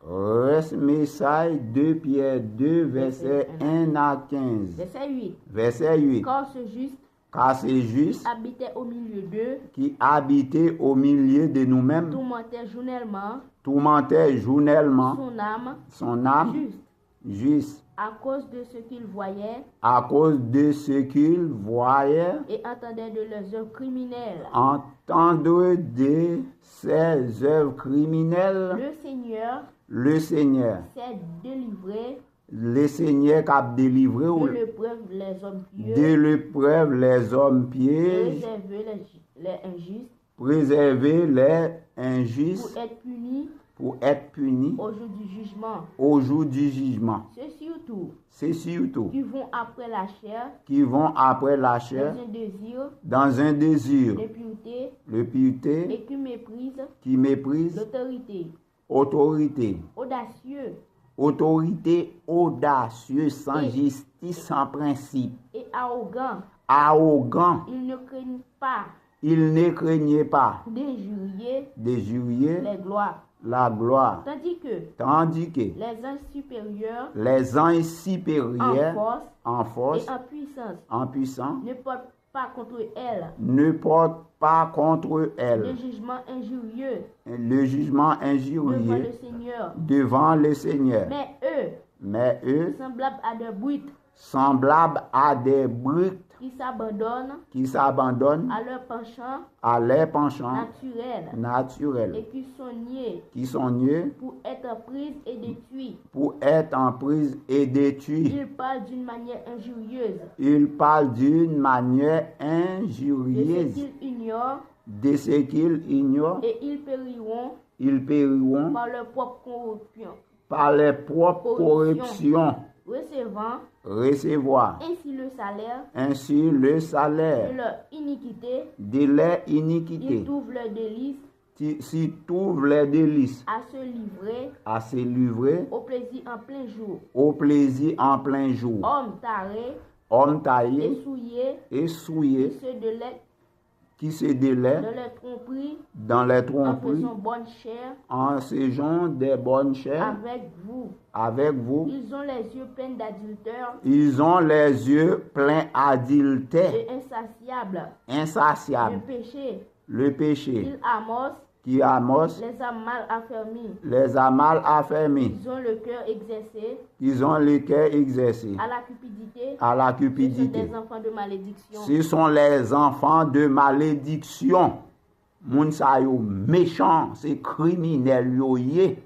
Reste message 2 Pierre 2, verset 1 à 15. Verset 8. Verset 8. Car ce juste Habitait au milieu d'eux, qui habitait au milieu de nous-mêmes, tourmentait journellement son âme juste à cause de ce qu'ils voyaient à cause de ce qu'il voyait, et entendaient de leurs œuvres criminelles. entendre de ses œuvres criminelles. Le Seigneur s'est délivré, le Seigneur qui a délivré de l'épreuve les hommes pieux, préserver les injustes pour être punis au jour du jugement. C'est surtout Qui vont après la chair dans un désir de pureté et qui méprisent autorité, autorité audacieux, sans justice, sans principe, et arrogant. Il ne craignait pas d'injurier la gloire, tandis que les anges supérieurs en force, et en puissance, ne portent pas contre elle ne portent pas contre elle le jugement injurieux le jugement injurieux devant le Seigneur. Mais eux, semblables à des brutes qui s'abandonnent à leur penchant naturel et qui sont nés pour être prises et détruits. pour être en prise et détruits. Ils parlent d'une manière injurieuse Ils parlent d'une manière de ce injurieuse qu'ils ignorent de ce qu'ils ignorent. et Ils périront par leur propre corruption, par les propres corruptions, recevoir ainsi le le salaire de leur iniquité. de leur Ils iniquité. trouvent leur délice S'ils trouvent les délices à se livrer à se livrer au plaisir en plein jour. au plaisir en plein jour. Hommes Hommes taillés et souillés qui se délaient dans les tromperies, dans les en tromperies faisant bonne chair en séjour des bonnes chairs avec vous. Ils Ils ont les yeux pleins d'adultère ont les yeux pleins d'adultère, et insatiables. Le péché qui Amos les a mal affermis. les a mal affermis. Ils ont le cœur exercé Ils ont le cœur exercé à la cupidité. à la Ce sont cupidité. des enfants de malédiction. Ce sont les enfants de malédiction. Moun sa yo méchant, c'est criminel yo yé.